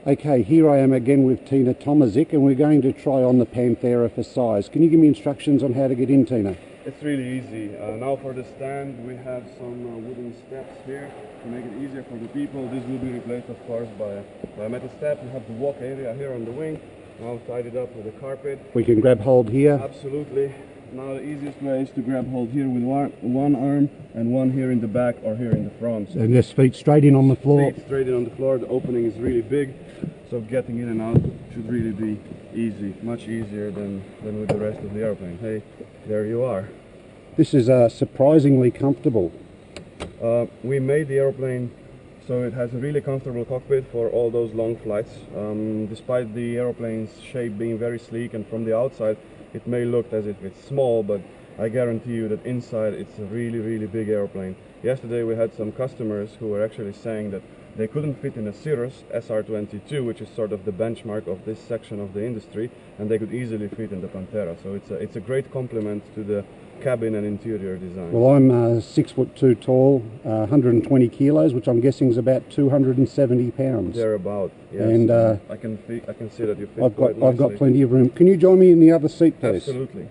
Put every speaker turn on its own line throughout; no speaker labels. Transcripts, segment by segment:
Okay, here I am again with Tina Tomazic, and we're going to try on the Panthera for size. Can you give me instructions on how to get in, Tina?
It's really easy. Now for the stand we have some wooden steps here to make it easier for the people. This will be replaced of course by a metal step. We have the walk area here on the wing. Now tied it up with a carpet.
We can grab hold here?
Absolutely. Now the easiest way is to grab hold here with one arm and one here in the back or here in the front.
And just feet straight in on the floor?
Feet straight in on the floor. The opening is really big, so getting in and out should really be easy. Much easier than with the rest of the airplane. Hey, there you are.
This is surprisingly comfortable.
We made the airplane so it has a really comfortable cockpit for all those long flights. Despite the airplane's shape being very sleek and from the outside it may look as if it's small, but I guarantee you that inside it's a really big airplane. Yesterday we had some customers who were actually saying that they couldn't fit in a Cirrus SR22, which is sort of the benchmark of this section of the industry, and they could easily fit in the Panthera. So it's a great compliment to the cabin and interior design.
Well, I'm 6'2" tall, 120 kilos, which I'm guessing is about 270 pounds.
Thereabout, yes.
And
I can see that you fit quite nicely.
I've got plenty of room. Can you join me in the other seat, please?
Absolutely.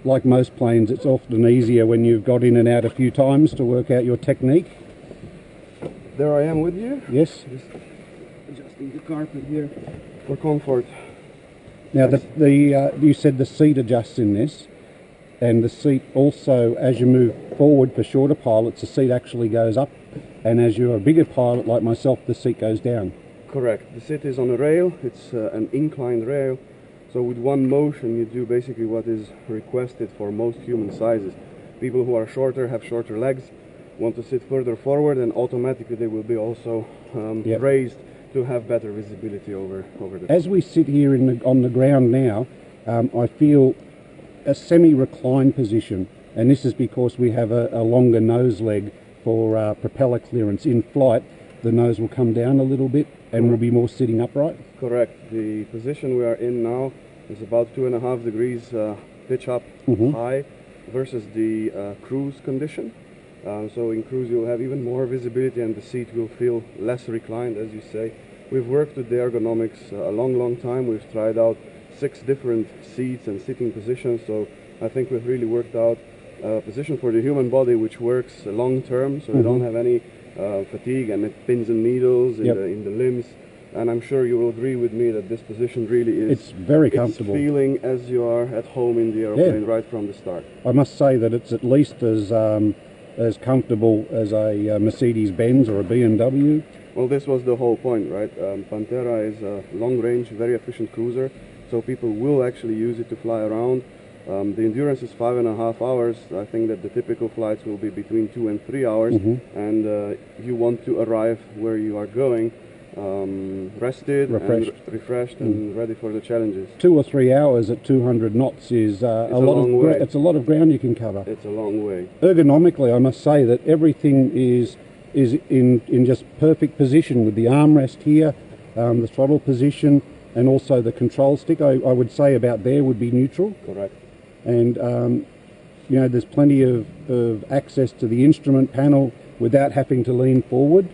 Like most planes, it's often easier when you've got in and out a few times to work out your technique.
There I am with you.
Yes.
Just adjusting the carpet here for comfort.
Now, you said the seat adjusts in this, and the seat also, as you move forward for shorter pilots, the seat actually goes up, and as you're a bigger pilot like myself, the seat goes down.
Correct. The seat is on a rail. It's an inclined rail. So with one motion you do basically what is requested for most human sizes. People who are shorter, have shorter legs, want to sit further forward, and automatically they will be also raised to have better visibility over the...
As we sit here on the ground now, I feel a semi-reclined position, and this is because we have a longer nose leg for propeller clearance. In flight, the nose will come down a little bit and will be more sitting upright.
Correct. The position we are in now is about 2.5 degrees pitch up high versus the cruise condition. So in cruise you'll have even more visibility and the seat will feel less reclined, as you say. We've worked with the ergonomics a long time. We've tried out 6 different seats and sitting positions, so I think we've really worked out a position for the human body which works long term, so you don't have any fatigue and pins and needles in the limbs. And I'm sure you will agree with me that this position really is...
It's very comfortable.
It's feeling as you are at home in the airplane right from the start.
I must say that it's at least as comfortable as a Mercedes-Benz or a BMW.
Well, this was the whole point, right? Panthera is a long-range, very efficient cruiser, so people will actually use it to fly around. The endurance is 5.5 hours. I think that the typical flights will be between 2 and 3 hours, and you want to arrive where you are going rested, refreshed, and ready for the challenges. 2
or 3 hours at 200 knots is it's a lot of ground you can cover.
It's a long way.
Ergonomically, I must say that everything is in just perfect position with the armrest here, the throttle position, and also the control stick. I would say about there would be neutral.
Correct.
And you know, there's plenty of access to the instrument panel without having to lean forward.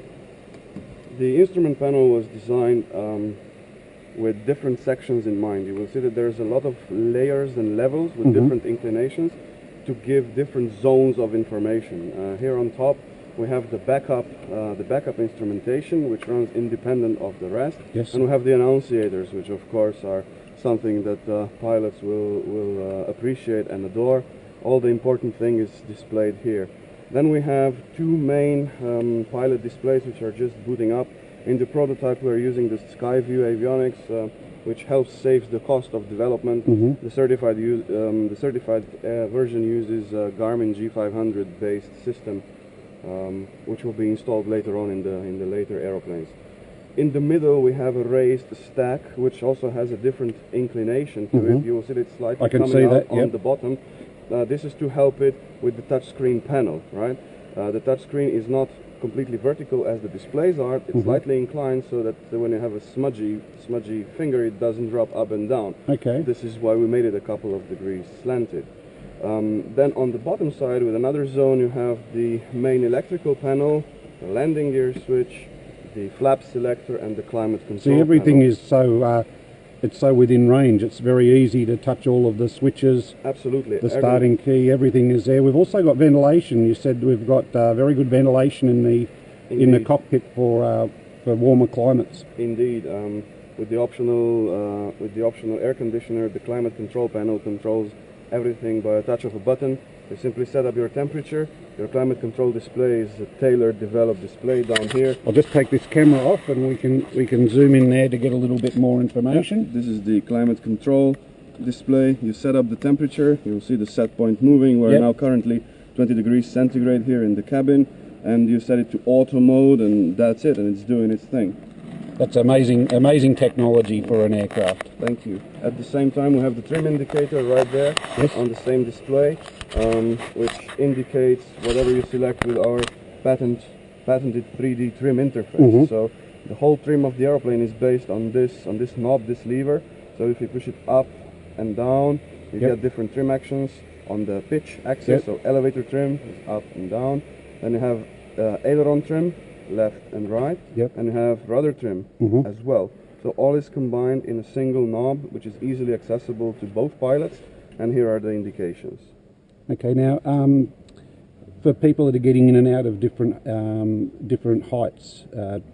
The instrument panel was designed with different sections in mind. You will see that there's a lot of layers and levels with different inclinations to give different zones of information. Here on top we have the backup instrumentation, which runs independent of the rest.
Yes.
And we have the annunciators, which of course are something that pilots will appreciate and adore. All the important thing is displayed here. Then we have 2 main pilot displays which are just booting up. In the prototype we're using the Skyview avionics, which helps save the cost of development. The certified version uses Garmin G500 based system, which will be installed later on in the later aeroplanes. In the middle we have a raised stack which also has a different inclination to it. You will see it slightly coming out on the bottom. This is to help it with the touchscreen panel, right? The touchscreen is not completely vertical as the displays are. It's slightly inclined so that when you have a smudgy finger, it doesn't drop up and down.
Okay.
This is why we made it a couple of degrees slanted. Then on the bottom side with another zone you have the main electrical panel, the landing gear switch, the flap selector and the climate control
See, everything
panel.
is so it's so within range. It's very easy to touch all of the switches.
Absolutely.
The starting key, everything is there. We've also got ventilation. You said we've got very good ventilation in the cockpit for warmer climates.
Indeed. With the optional air conditioner, the climate control panel controls everything by a touch of a button. You simply set up your temperature. Your climate control display is a tailored, developed display down here.
I'll just take this camera off and we can zoom in there to get a little bit more information.
This is the climate control display. You set up the temperature. You'll see the set point moving. We're now currently 20 degrees centigrade here in the cabin, and you set it to auto mode, and that's it, and it's doing its thing.
That's amazing technology for an aircraft.
Thank you. At the same time, we have the trim indicator right there on the same display, which indicates whatever you select with our patented 3D trim interface. So the whole trim of the aeroplane is based on this knob, this lever. So if you push it up and down, you get different trim actions on the pitch axis. So elevator trim is up and down. Then you have aileron trim, left and right, and you have rudder trim as well. So all is combined in a single knob, which is easily accessible to both pilots, and here are the indications.
Okay, now for people that are getting in and out of different heights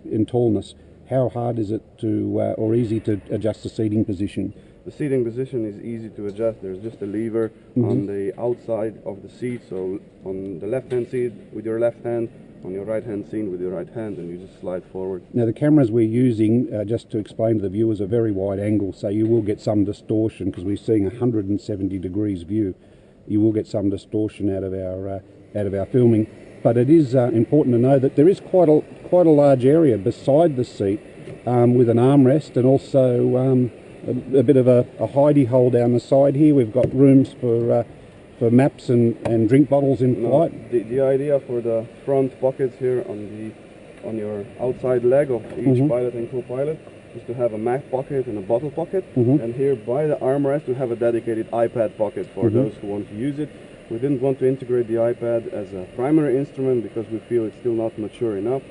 in tallness, how hard is it to or easy to adjust the seating position?
The seating position is easy to adjust. There's just a lever on the outside of the seat, so on the left-hand seat with your left hand, on your right-hand seat with your right hand, and you just slide forward.
Now the cameras we're using, just to explain to the viewers, are very wide angle, so you will get some distortion because we're seeing 170 degrees view. You will get some distortion out of our filming, but it is important to know that there is quite a large area beside the seat with an armrest and also a bit of a hidey hole down the side here. We've got rooms for maps and drink bottles in flight.
The idea for the front pockets here on your outside leg of each pilot and co-pilot is to have a map pocket and a bottle pocket, and here by the armrest we have a dedicated iPad pocket for those who want to use it. We didn't want to integrate the iPad as a primary instrument because we feel it's still not mature enough,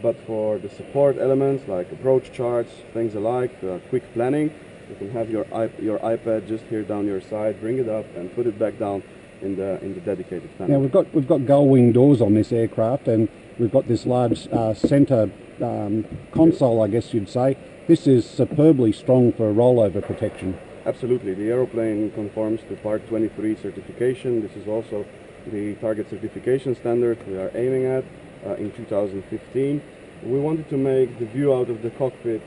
but for the support elements like approach charts, things alike, quick planning, you can have your iPad just here down your side, bring it up and put it back down in the dedicated panel.
Now we've got gull wing doors on this aircraft, and we've got this large centre console, I guess you'd say. This is superbly strong for rollover protection.
Absolutely. The aeroplane conforms to Part 23 certification. This is also the target certification standard we are aiming at in 2015. We wanted to make the view out of the cockpit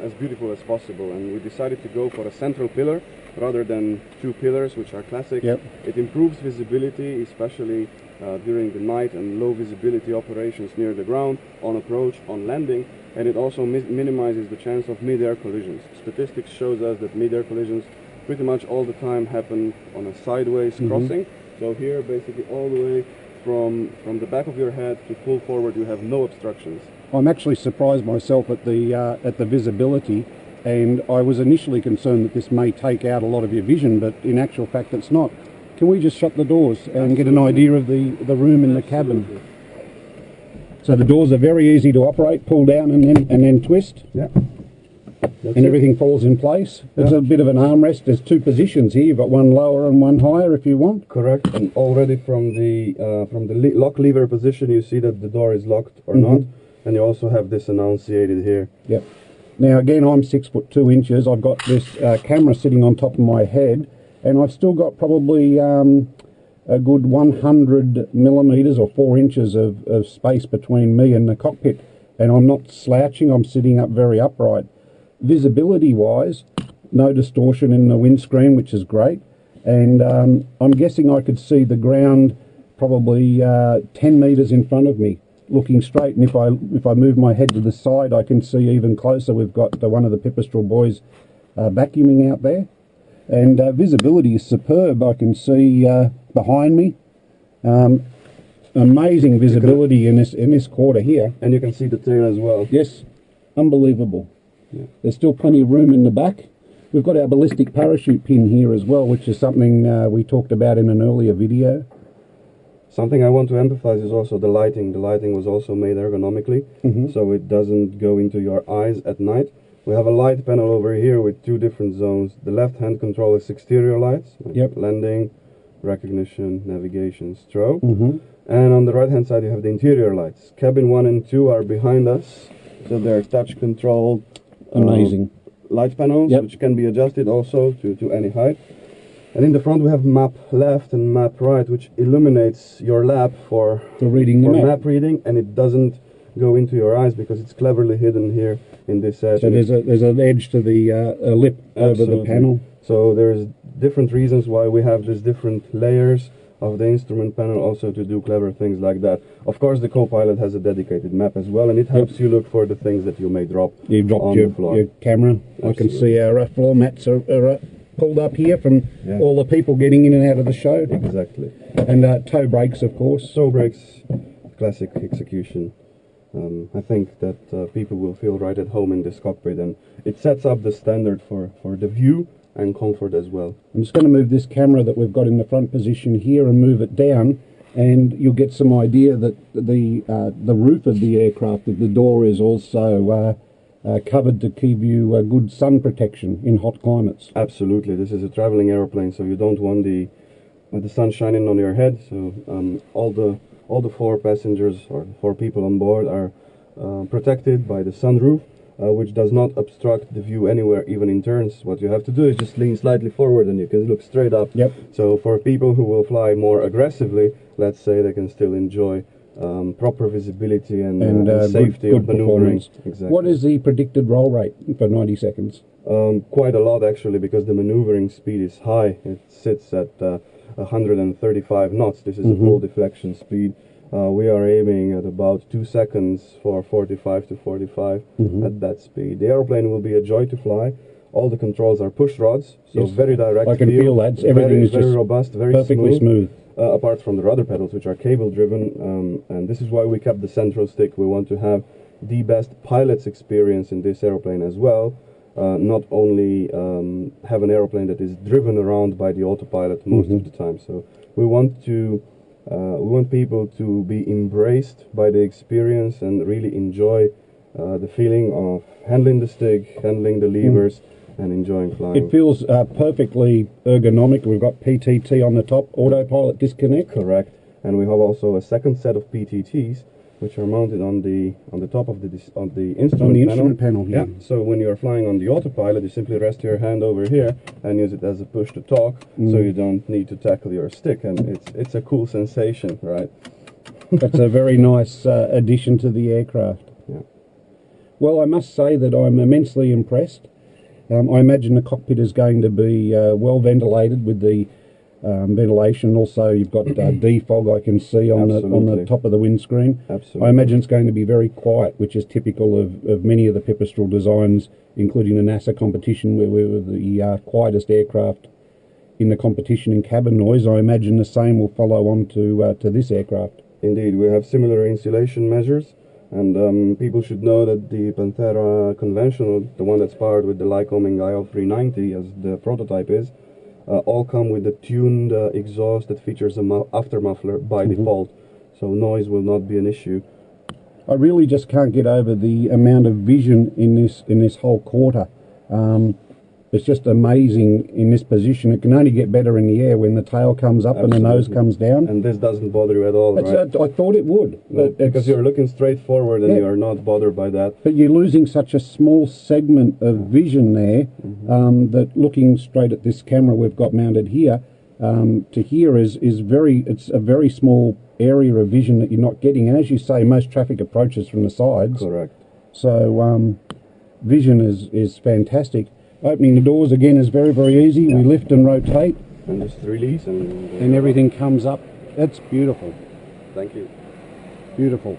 as beautiful as possible, and we decided to go for a central pillar rather than two pillars, which are classic. It improves visibility, especially during the night and low visibility operations near the ground, on approach, on landing, and it also minimizes the chance of mid-air collisions. Statistics shows us that mid-air collisions pretty much all the time happen on a sideways crossing. So here, basically all the way from the back of your head to full forward, you have no obstructions.
I'm actually surprised myself at the visibility, and I was initially concerned that this may take out a lot of your vision, but in actual fact it's not. Can we just shut the doors and get an idea of the room in the cabin? So the doors are very easy to operate, pull down and then twist. And everything falls in place. There's a bit of an armrest. There's two positions here. You've got one lower and one higher if you want.
Correct. And already from the lock lever position, you see that the door is locked or not. And you also have this enunciated here.
Now again, I'm 6'2". I've got this camera sitting on top of my head, and I've still got probably a good 100 millimetres or 4 inches of space between me and the cockpit. And I'm not slouching. I'm sitting up very upright. Visibility wise, no distortion in the windscreen, which is great, and I'm guessing I could see the ground probably 10 metres in front of me looking straight, and if I move my head to the side I can see even closer. We've got one of the Pipistrel boys vacuuming out there, and visibility is superb. I can see behind me. amazing visibility in this quarter here.
And you can see the tail as well.
Yes, unbelievable.
Yeah.
There's still plenty of room in the back. We've got our ballistic parachute pin here as well, which is something we talked about in an earlier video.
Something I want to emphasize is also the lighting. The lighting was also made ergonomically, so it doesn't go into your eyes at night. We have a light panel over here with two different zones. The left-hand control is exterior lights, like landing, recognition, navigation, strobe. And on the right-hand side you have the interior lights. Cabin 1 and 2 are behind us, so they're touch-controlled
Amazing
light panels, which can be adjusted also to any height. And in the front we have map left and map right, which illuminates your lap for
reading the
map reading, and it doesn't go into your eyes because it's cleverly hidden here in this edge.
So there's an edge to the lip over the panel.
So there's different reasons why we have these different layers of the instrument panel also to do clever things like that. Of course the co-pilot has a dedicated map as well, and it helps you look for the things that you may drop.
You dropped
on the floor.
your camera. Absolutely. I can see our floor mats are pulled up here from all the people getting in and out of the show.
Exactly.
And toe brakes, of course.
Toe brakes, classic execution. I think that people will feel right at home in this cockpit, and it sets up the standard for the view and comfort as well. I'm
just going to move this camera that we've got in the front position here and move it down, and you'll get some idea that the roof of the aircraft, that the door is also covered to give you good sun protection in hot climates.
Absolutely. This is a traveling aeroplane, so you don't want the sun shining on your head. So all the 4 passengers or 4 people on board are protected by the sunroof, which does not obstruct the view anywhere, even in turns. What you have to do is just lean slightly forward and you can look straight up. So for people who will fly more aggressively, let's say, they can still enjoy proper visibility and safety
good
of maneuvering.
Exactly. What is the predicted roll rate for 90 seconds?
Quite a lot, actually, because the maneuvering speed is high. It sits at 135 knots. This is a full deflection speed. We are aiming at about 2 seconds for 45 to 45 at that speed. The airplane will be a joy to fly. All the controls are push rods, so very direct.
I can feel that. Everything is
very
just
robust, very
perfectly smooth.
Apart from the rudder pedals, which are cable driven, and this is why we kept the central stick. We want to have the best pilot's experience in this airplane as well. Not only have an airplane that is driven around by the autopilot most of the time. So we want people to be embraced by the experience and really enjoy the feeling of handling the stick, handling the levers, and enjoying flying.
It feels perfectly ergonomic. We've got PTT on the top, autopilot disconnect.
Correct. And we have also a second set of PTTs, which are mounted on the top of the instrument
panel here.
Yeah. So when you are flying on the autopilot, you simply rest your hand over here and use it as a push to talk, so you don't need to tackle your stick, and it's a cool sensation, right?
That's a very nice addition to the aircraft.
Yeah.
Well, I must say that I'm immensely impressed. I imagine the cockpit is going to be well ventilated with the ventilation. Also, you've got defog I can see on the top of the windscreen.
Absolutely.
I imagine it's going to be very quiet, which is typical of many of the Pipistrel designs, including the NASA competition, where we were the quietest aircraft in the competition in cabin noise. I imagine the same will follow on to this aircraft.
Indeed, we have similar insulation measures. And people should know that the Panthera conventional, the one that's powered with the Lycoming IO390 as the prototype is, all come with the tuned exhaust that features an after muffler by default, so noise will not be an issue.
I really just can't get over the amount of vision in this whole quarter. It's just amazing in this position. It can only get better in the air when the tail comes up and the nose comes down.
And this doesn't bother you at all, right?
I thought it would.
No, because you're looking straight forward and you're not bothered by that.
But you're losing such a small segment of vision there that looking straight at this camera we've got mounted here, to here it's a very small area of vision that you're not getting. And as you say, most traffic approaches from the sides.
Correct.
So vision is fantastic. Opening the doors again is very, very easy. We lift and rotate.
And just release
and everything comes up. That's beautiful.
Thank you.
Beautiful.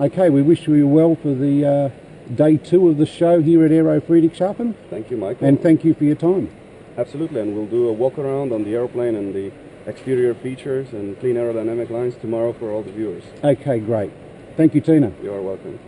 Okay, we wish you well for the day 2 of the show here at Aero
Thank you, Michael.
And thank you for your time.
Absolutely, and we'll do a walk around on the airplane and the exterior features and clean aerodynamic lines tomorrow for all the viewers.
Okay, great. Thank you, Tina.
You are welcome.